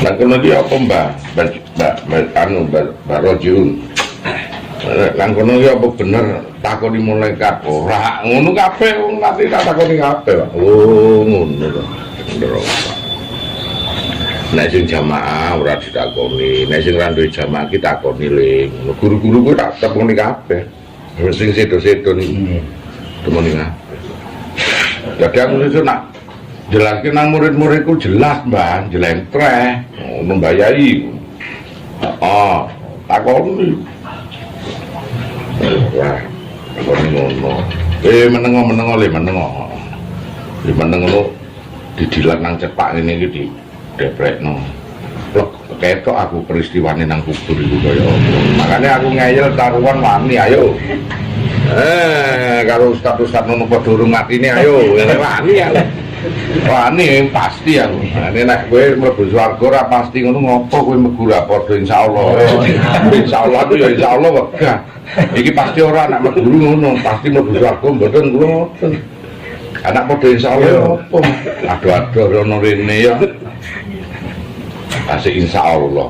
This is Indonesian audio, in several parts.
Lah kono iki apa Mbak? Mbak Rojiun. Lah kono iki apa bener takoni malaikat ora ngono kabeh wong nanti tak takoni kabeh Pak. Oh ngono to. Bener. Nek sing jamaah ora ditakoni, nek sing ra duwe jamaah ki takoni ling. Guru-guru ku tak takoni kabeh. Sing sedo-sedo niku. Temoni kabeh. Jadi aku itu nak jelaskan nang murid-muridku jelas Mbak, jelentreh, membayai. Takoni. Wah, takoni ngono. Menengo le menengo. Di menengo didilat nang cepak ngene iki di deprekno. Lho, ketok aku peristiwane nang kubur iku kaya apa. Makane aku ngeyel taruhan wani ayo. Kalau ustad-ustad ngono padha urung matine ayo, wani aku. Wani pasti aku. Nek nek kowe mlebu swarga ora pasti ngono ngopo kowe mlebu ra padha insyaallah. Insyaallah ku ya insyaallah wegah. Iki pasti ora nek mlebu ngono, pasti mlebu swarga mboten kula ngoten. Anak padha insyaallah opo? Aduh-aduh ono rene ya. Asik insyaallah.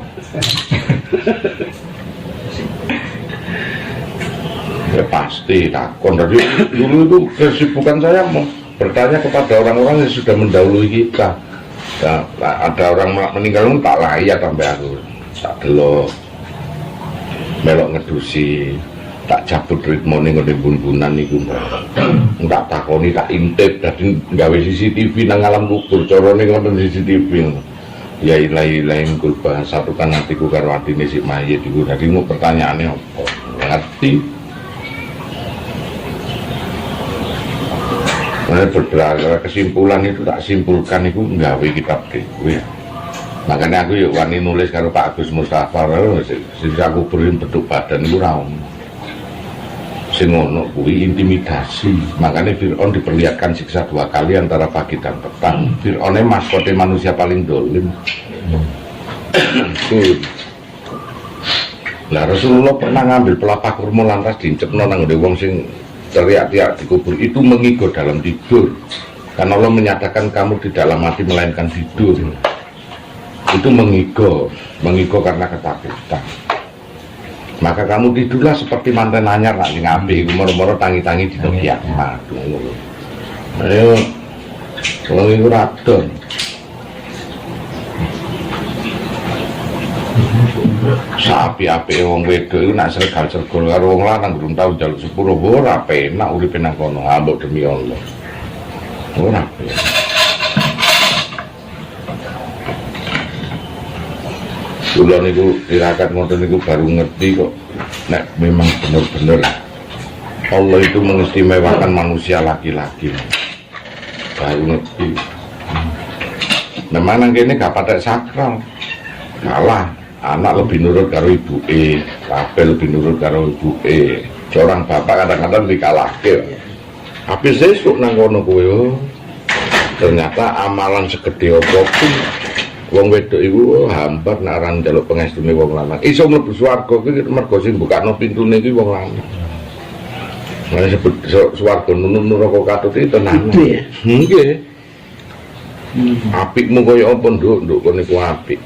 Ya pasti takon. Dari dulu itu kesibukan saya mau bertanya kepada orang-orang yang sudah mendahului kita. Ya, ada orang meninggal tak layak sampai aku tak delok melok ngedusi tak cabut ritmone ngene bun-bunan niku tak takoni tak intip dadi gawe CCTV nang alam kubur carane ngoten CCTV. Ya ilahi lain kulba satukan hatiku karo atine si mayit iku dadi mau pertanyaane apa ngerti. Beberapa kesimpulan itu tak simpulkan itu nggawe kitab dhewe. Makanya aku yuk wani nulis karo Pak Agus Mustafa sing aku beri bentuk badan iku ra ono. Sing ono kuwi intimidasi. Makanya Fir'aun diperlihatkan siksa 2 kali antara pagi dan petang. Fir'aun maskote manusia paling dolim. Lah Rasulullah pernah ngambil pelapa kurma lantas diincepno nang ngene wong sing teriak-teriak di kubur itu mengigo dalam tidur karena Allah menyatakan kamu tidaklah mati melainkan tidur. Itu mengigo karena ketakutan. Maka kamu tidurlah seperti manten anyar nak sing apik moro-moro tangi-tangi dina kiamat. Ayo wong iku radon. Sapi-api wong wedok iku nak sergal-sergol karo wong lanang durung tau njaluk sepuro ora penak uripe nang kono ambek demi Allah. Ora penak. Kula niku tirakat ngoten niku baru ngerti kok nek memang bener-bener Allah itu mengistimewakan manusia laki-laki. Baru ngerti. Memang nang kene gak patek sakral. Kalah. Anak lebih nurut karo ibuke, kabeh lebih nurut karo ibuke. Seorang bapak kadang-kadang dikalahke. Tapi sesuk nang kono kowe ternyata amalan segede apapun wong wedok iku hambar nek aran njaluk pangestune wong lanang. Iso mlebu swarga kuwi mergo sing mbukakno pintune iki wong lanang. Lah sebut swarga nunun neraka katut iki tenan. Nggih. Apikmu kaya apa nduk kono iku apik.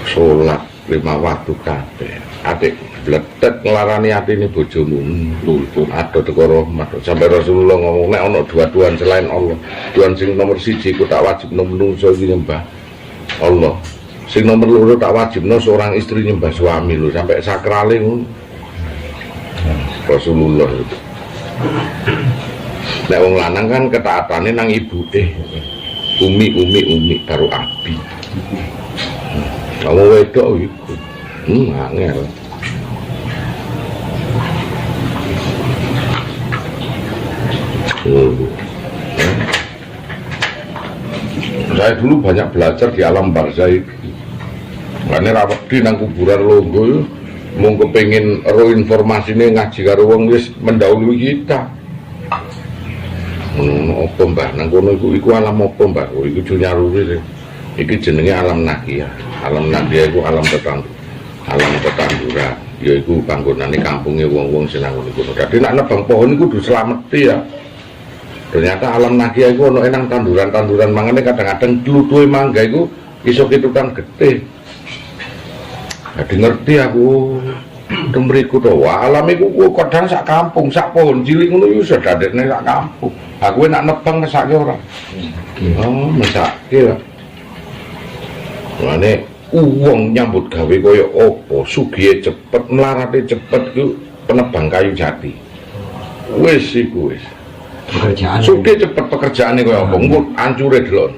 Sholat 5 waktu kabeh. Atik bletet ngelarani atine bojomu. Tutul ado teko rahmat. Sampai Rasulullah ngomong nek ana dua-duaan selain Allah. Tuhan sing nomor 1 ku tak wajibno menungso iki nyembah Allah. Sing nomor 2 tak wajibno seorang istri nyembah suami lho sampai sakrale ngono. Rasulullah. Nek wong lanang kan ketaatane nang ibuke. Umi karo abi. Kamu wedok iku. Angel. Saya dulu banyak belajar di alam barzah itu. Karena rapat di nang kuburan Longgo, mau kepengin ro informasinya ngaji karo wong wis mendahului kita. Apa mbah nang kono iku alam apa mbah? Iku junyaruri. Iki jenenge alam nakia. Alam nakia iku alam tetandura. Yaiku panggonane kampunge wong-wong sing nang kono. Dadi nek nebang pohon iku kudu slameti ya. Ternyata alam nakia iku ono enang tanduran-tanduran mangane kadang-kadang tlutuhe mangga iku iso kitukan gede. Jadi ngerti aku temriku to, alam iku kadang sak kampung, sak pohon cilik ngono iso dadekne sak kampung. Aku enak nebang mesake ora. Oh, mesake lah. Mane uang nyambut gawe kaya apa, sugihe cepet, melarate cepet ku penebang kayu jati. Wis iku wis. Pekerjaan. Sugih cepet pekerjaane kaya apa, engko ancure delon.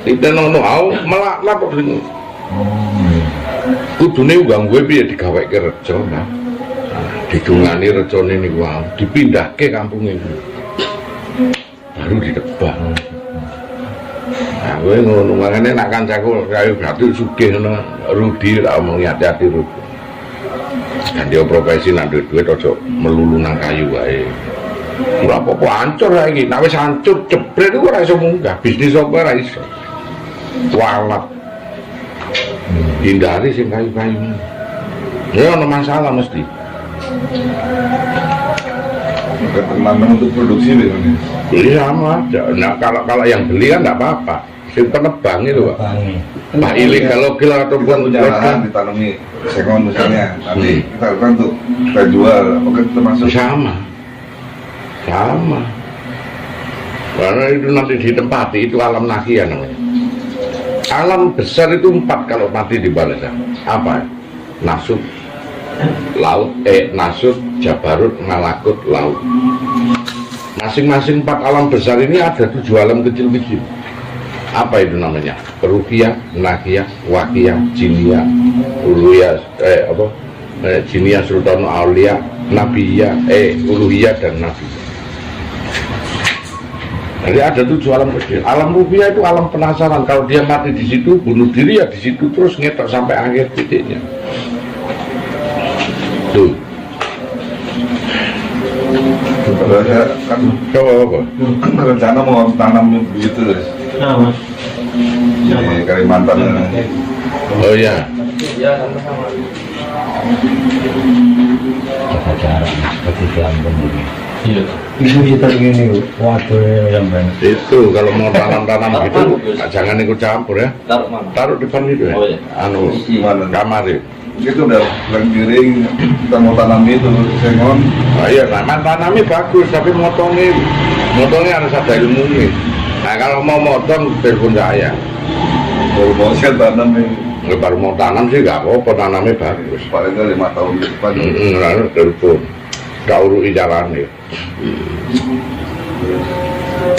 Ditenono au melak-lak kok dene. Kudune gangguwe piye digaweke reja, Mas. Didungani rejane niku wae, dipindahke kampunge iku. Baru ditebang. Nah, kowe ngono makane nak kancaku kayu batu sugih ngono, Rudi tak omong hati-hati Rudi. Kan dia profesi nak duit-duit aja melulu nang kayu wae. Ora apa-apa hancur saiki, nek wis hancur jebret iku ora iso munggah, bisnis apa ora iso. Walat. Hindari sing kayu-kayu. Ya ada masalah mesti. Memang untuk produksi bagaimana? Beli sama aja. Nah kalau yang beli kan nggak apa-apa. Sing penebang itu Pak. Pak ilegal lokal ataupun Kita punya lahan ditanami sengon misalnya, nanti kita lakukan untuk kita jual, apakah termasuk? sama. Karena itu nanti ditempati itu alam nakia namanya. Alam besar itu 4 kalau mati di balasan. Apa? Nasut, laut, nasut, jabarut, malakut, laut. Masing-masing 4 alam besar ini ada 7 alam kecil-kecil. Apa itu namanya? Ruhiyah, nakiyah, wakiyah, jiniyah, uluhiyah, jiniyah, sultan aulia, nabiyah, uluhiyah dan nabiyah. Jadi ada 7 alam kecil. Alam ruhiyah itu alam penasaran. Kalau dia mati di situ, bunuh diri ya di situ terus ngetok sampai akhir titiknya. Tuh. Kalau saya kan Coba. rencana mau tanam begitu guys. Nah, Mas. Di Kalimantan. Oh ya. Jaga jarak seperti di Ambon ini. Iya. Ibu kita gini, waduh yang banyak. Itu kalau mau tanam-tanam gitu, jangan ikut campur ya. Taruh depan itu ya. Oh, iya. Anu Gimana? kamar ya. Itu udah lagi giring, kita mau tanam itu sengon. Nah, iya, tanamnya bagus, tapi motongnya harus ada ilmunya. Nah kalau mau motong telepon saya. Baru mau saya tanam nih, Baru mau tanam sih nggak apa-apa, tanamnya bagus. paling nggak 5 tahun ke depan. Lalu telepon, tak urui jalannya.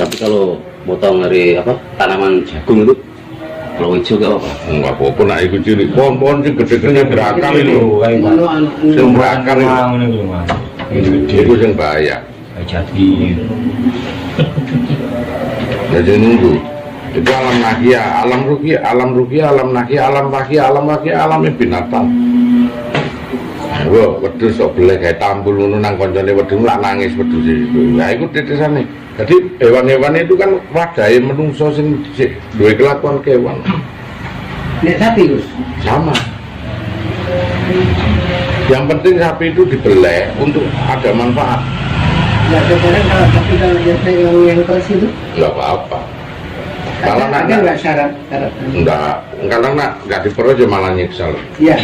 Tapi kalau motong dari tanaman jagung itu kalau hijau gak apa-apa. Nggak apa-apa, nak ikut ciri. Pohon-pohon sih gede-gede berakar itu. Yang berakar itu. Itu yang bahaya. Jadi Jadi nunggu. Itu alam nakia, alam rukia, alam rukia, alam nakia, alam wakia, alamnya binatang. Wah, wedhus kok boleh kayak tampul ngono nang koncone wedhus lak nangis wedhus itu. Nah, iku titisane. Jadi hewan-hewan itu kan wadahe menungso sing duwe kelakuan kewan. Nek sapi Gus. Sama. Yang penting sapi itu dibelek untuk ada manfaat. Ya kadang kalau sapi kalau biasa yang keras itu. Enggak apa-apa. Kalau Ada nak nggak syarat? enggak, kadang nak enggak diperlu aja malah nyiksa. Iya.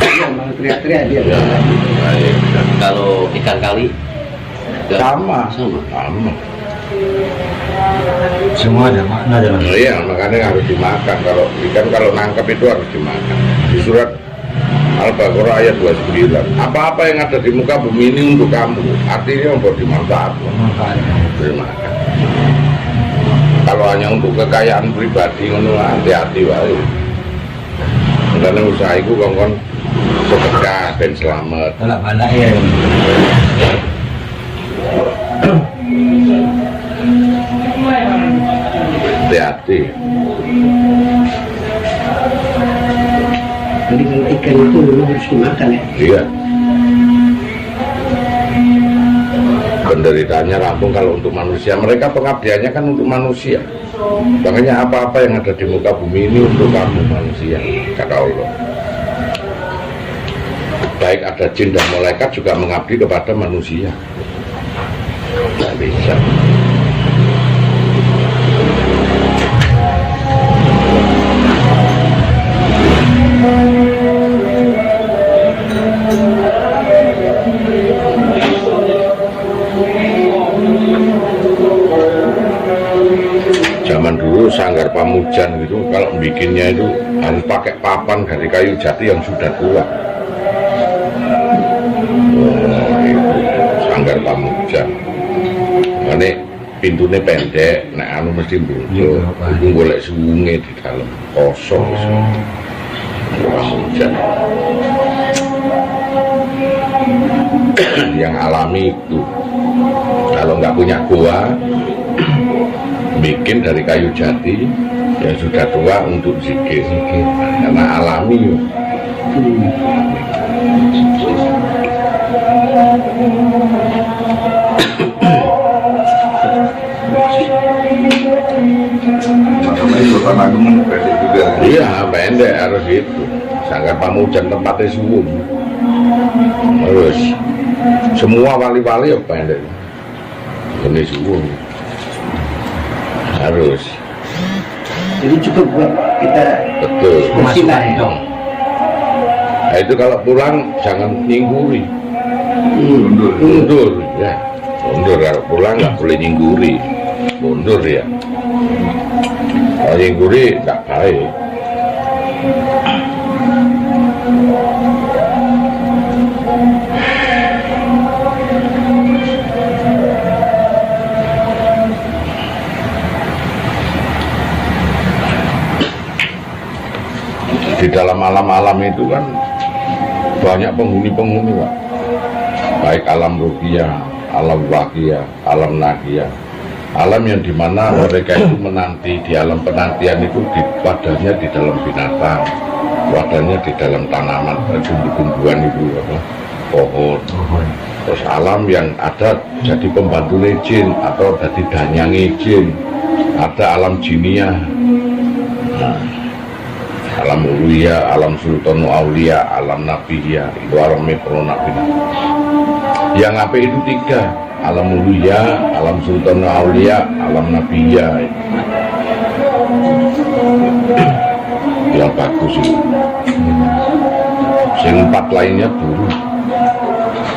Iya malah teriak-teriak dia. Ya, baik. Kalau ikan kali Sama. sama. semua ada makna dalam. Oh iya, makanya harus dimakan. Kalau ikan kalau nangkap itu harus dimakan. Di surat Al-Baqarah ayat 29. Apa-apa yang ada di muka bumi ini untuk kamu. Artinya untuk dimanfaatkan. Dimakan. Kalau hanya untuk kekayaan pribadi, ngono hati-hati wae. Karena usaha itu kongkon sedekah dan selamat. Tolak balik ya. Hati-hati. Jadi kalau ikan itu memang harus dimakan ya. Iya. Penderitaannya rampung kalau untuk manusia. Mereka pengabdiannya kan untuk manusia. Makanya apa-apa yang ada di muka bumi ini untuk kamu manusia, kata Allah. Baik ada jin dan malaikat juga mengabdi kepada manusia. Tidak bisa. zaman dulu Sanggar Pamujan gitu, kalau bikinnya itu harus pakai papan dari kayu jati yang sudah tua. Itu Sanggar Pamujan. Ini pintunya pendek, nek anu mesti buntu. Itu golek sungai di dalam kosong. Pamujan. Yang alami itu, kalau nggak punya goa, bikin dari kayu jati yang sudah tua untuk zikir, karena alami. Makanya Sultan Agung pendek juga. Iya, pendek harus itu. Sanggar Pamujan tempatnya suwung. Terus semua wali-wali ya pendek. Ini suwung. Harus. Jadi cukup buat kita Betul. bersila ya. Nah, itu kalau pulang jangan nyingguri. Mundur ya. Mundur kalau pulang nggak boleh nyingguri. Mundur ya. Kalau nyingguri nggak baik. Di dalam alam-alam itu kan banyak penghuni-penghuni, Pak. Baik alam ruhiyah, alam wakiyah, alam nakiyah. Alam yang dimana mereka itu menanti, di alam penantian itu wadahnya di dalam binatang, wadahnya di dalam tanaman, tumbuh-tumbuhan itu apa, pohon. Terus alam yang ada jadi pembantu jin atau jadi danyangi jin, ada alam jiniah. Nah, alam uluhiyah, alam sultan aulia, alam nabiyah, itu alam metro nabi. Yang apa itu tiga, alam uluhiyah, alam sultan aulia, alam nabiyah. Yang bagus itu. Yang empat lainnya buruk,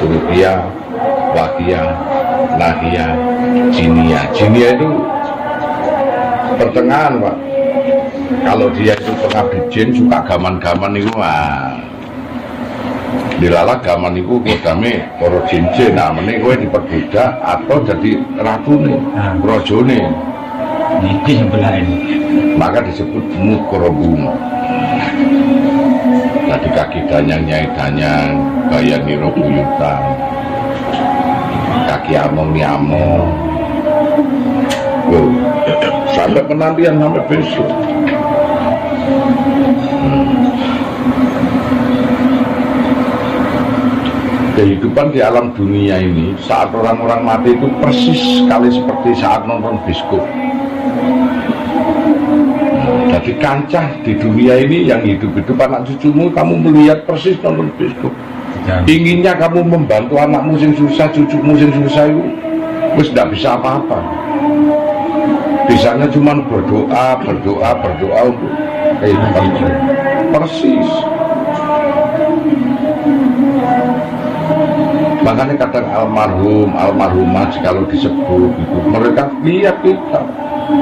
uluhiyah, wakiyah, nahiyah, jiniyah. Jiniyah itu pertengahan, Pak. Kalau dia itu pengabdi jin suka gaman-gaman itu mah dilala gaman itu kodame para jin-jin. Nah meneh kowe diperbudak atau jadi ratune rajane Ini sebelah ini. maka disebut mukrobun. Tadi kaki danyang-danyang gaya niro buyutan, kaki among-among. Sampai penantian sampai besok. Kehidupan di alam dunia ini saat orang-orang mati itu persis sekali seperti saat nonton bioskop. Jadi kancah di dunia ini yang hidup-hidup anak cucumu, kamu melihat persis nonton bioskop. Inginnya kamu membantu anakmu yang susah, cucumu yang susah itu, wis tidak bisa apa-apa. Bisanya cuma berdoa untuk kehidupan persis. Makanya kadang almarhumah kalau disebut gitu, mereka lihat kita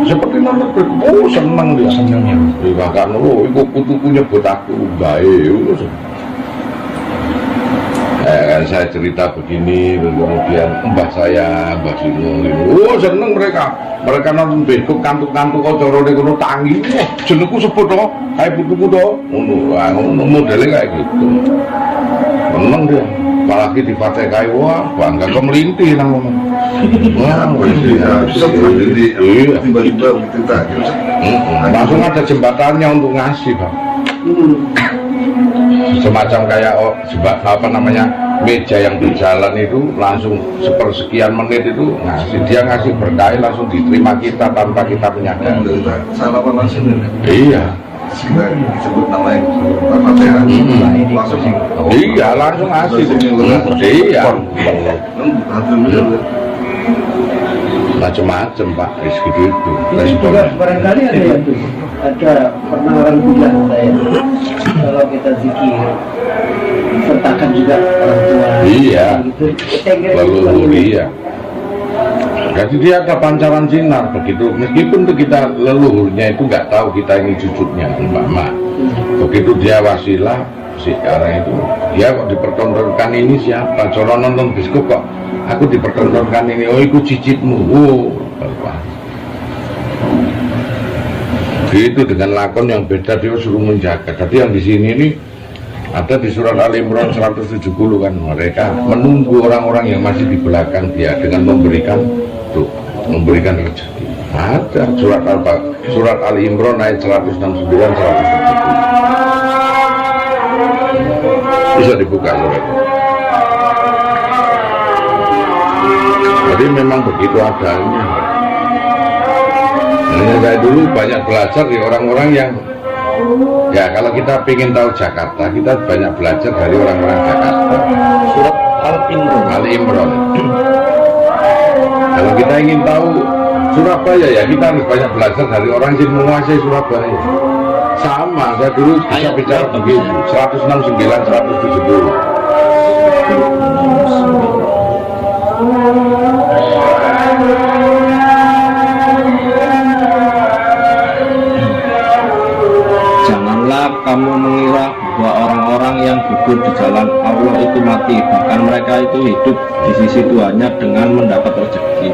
seperti nonton bioskop, seneng dia. Seneng ya. Bahkan itu putuku nyebut aku baik. Kan saya cerita begini, kemudian mbah saya, mbah Sino, seneng mereka nonton bioskop, kantuk-kantuk kok corone kono tangi, jenengku sebut toh, kayak putuku toh, modelnya kayak gitu, seneng dia, apalagi di Partai Kayu, wah bangga kemelintih nang ngono, wah iya, Tiba-tiba kita langsung ada jembatannya untuk ngasih, Bang. Semacam kayak apa namanya meja yang berjalan itu langsung sepersekian menit itu ngasih berkah langsung diterima kita tanpa kita menyadari. salaman langsung Iya. kita disebut namanya Al-Fatihah langsung Iya langsung ngasih. Iya. Macam-macam Pak, segitu itu. Ini juga barangkali ada yang tuh, ada pernah orang bilang saya kalau kita zikir sertakan juga orang tua. Iya. Gitu. Leluhur iya. Jadi dia ada pancaran sinar begitu, meskipun tuh kita leluhurnya itu nggak tahu kita ini cucunya Mbak. Begitu dia wasilah sekarang itu, dia kok dipertontonkan ini siapa? Coba nonton biskop kok, aku dipertontonkan ini, oh ikut cicitmu, Gitu dengan lakon yang beda dia suruh menjaga. Jadi yang di sini ini ada di surat Al Imran 170 kan, mereka menunggu orang-orang yang masih di belakang dia dengan memberikan rezeki. Ada surat Al Imran ayat 169 170. Bisa dibuka surat. Jadi memang begitu adanya. Nah, saya dulu banyak belajar di orang-orang yang ya kalau kita ingin tahu Jakarta, kita banyak belajar dari orang-orang Jakarta. Surat Al-Imran. Kalau kita ingin tahu Surabaya ya kita harus banyak belajar dari orang yang menguasai Surabaya. Sama, saya dulu bisa bicara begitu, 169, 170. Janganlah kamu mengira bahwa orang-orang yang gugur di jalan Allah itu mati, bahkan mereka itu hidup di sisi Tuhannya dengan mendapat rezeki.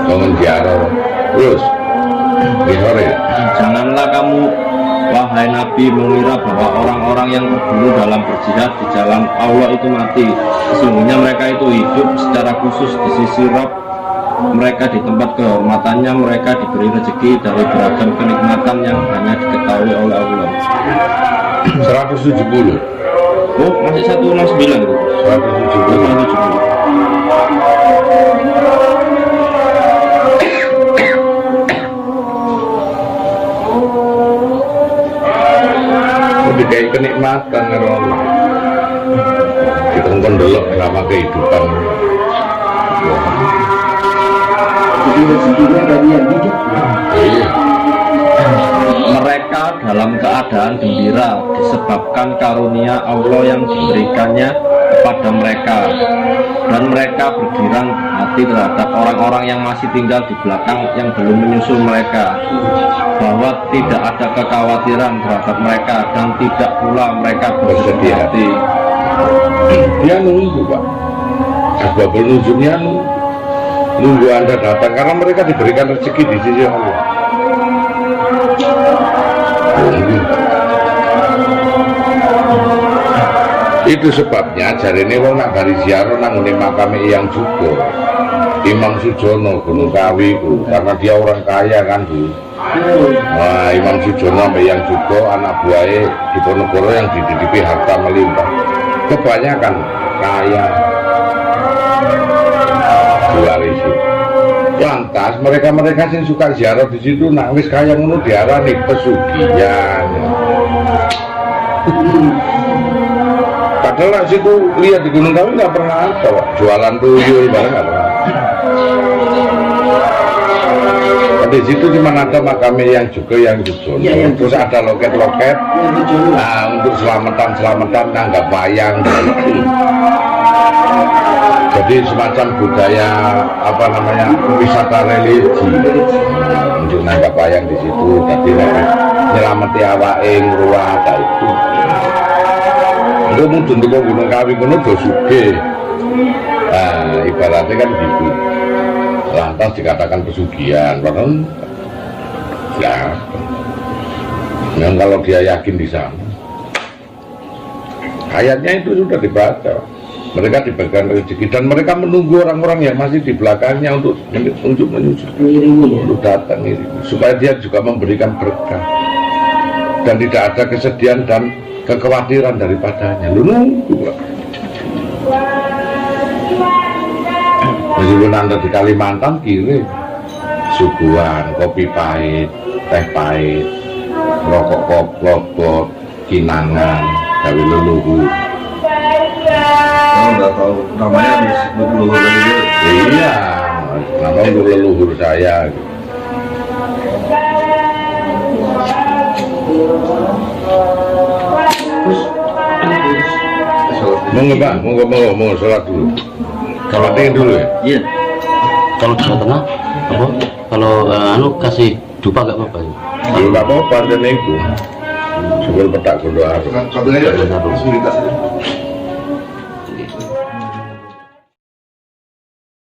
Kangen diaro terus di sore. Janganlah kamu wahai Nabi mengira bahwa orang-orang yang terbunuh dalam berjihad di jalan Allah itu mati. Sesungguhnya mereka itu hidup secara khusus di sisi Rabb mereka, di tempat kehormatannya mereka diberi rezeki dari beragam kenikmatan yang hanya diketahui oleh Allah. 170. Oh, masih 169 gitu. 170. Dikai kenikmatan karo Allah. Dikongkon delok selama kehidupan. Jadi rezekinya dari yang hidup. Iya. Mereka dalam keadaan gembira disebabkan karunia Allah yang diberikannya kepada mereka, dan mereka bergirang hati terhadap orang-orang yang masih tinggal di belakang yang belum menyusul mereka, bahwa tidak ada kekhawatiran terhadap mereka dan tidak pula mereka bersedih hati. Dia nunggu Pak. Asbabul nuzulnya nunggu Anda datang karena mereka diberikan rezeki di sisi Allah. Itu sebabnya jari ini wong nak dari ziarah nang ngene makame Eyang Jugo, Imam Sujono Gunung Kawi ku, karena dia orang kaya kan Bu. Nah, Imam Sujono sama Eyang Jugo anak buahnya Diponegoro yang dititipi harta melimpah. Kebanyakan kaya. Diwarisi. Lantas mereka-mereka yang suka ziarah di situ nak wis kaya ngono diarani pesugihan. Padahal situ lihat di Gunung Kawi nggak pernah ada, Pak. Jualan tuyul barang nggak pernah. Di situ cuma ada makamnya yang juga yang Sujono. Ya. Terus ada loket-loket. Nah, untuk selamatan nanggap wayang. Jadi semacam budaya apa namanya wisata religi. Untuk nanggap wayang di situ. Jadi nyelamati awake ngruwah itu. Itu mudun di Gunung Kawi kuno do sugih. Nah, ibaratnya kan gitu. Lantas dikatakan pesugihan, padahal ya. Yang kalau dia yakin di sana, ayatnya itu sudah dibaca. Mereka diberikan rezeki dan mereka menunggu orang-orang yang masih di belakangnya untuk menyusul, untuk datang ini, supaya dia juga memberikan berkah dan tidak ada kesedihan dan kekhawatiran daripadanya. Lu nunggu, Pak. Meskipun Anda di Kalimantan kiri suguhan, kopi pahit, teh pahit, rokok koplok, kinangan, gawe leluhur. Kalau nggak tahu namanya disebut leluhur lagi dia. Iya, nama untuk leluhur saya. Monggo Pak, monggo sholat dulu. Sholat dulu ya. Iya. kalau Jawa Tengah apa? Kalau anu kasih dupa gak apa-apa. Kalau nggak apa-apa dan itu sebelum petak kudu harus. Satunya aja, fasilitas.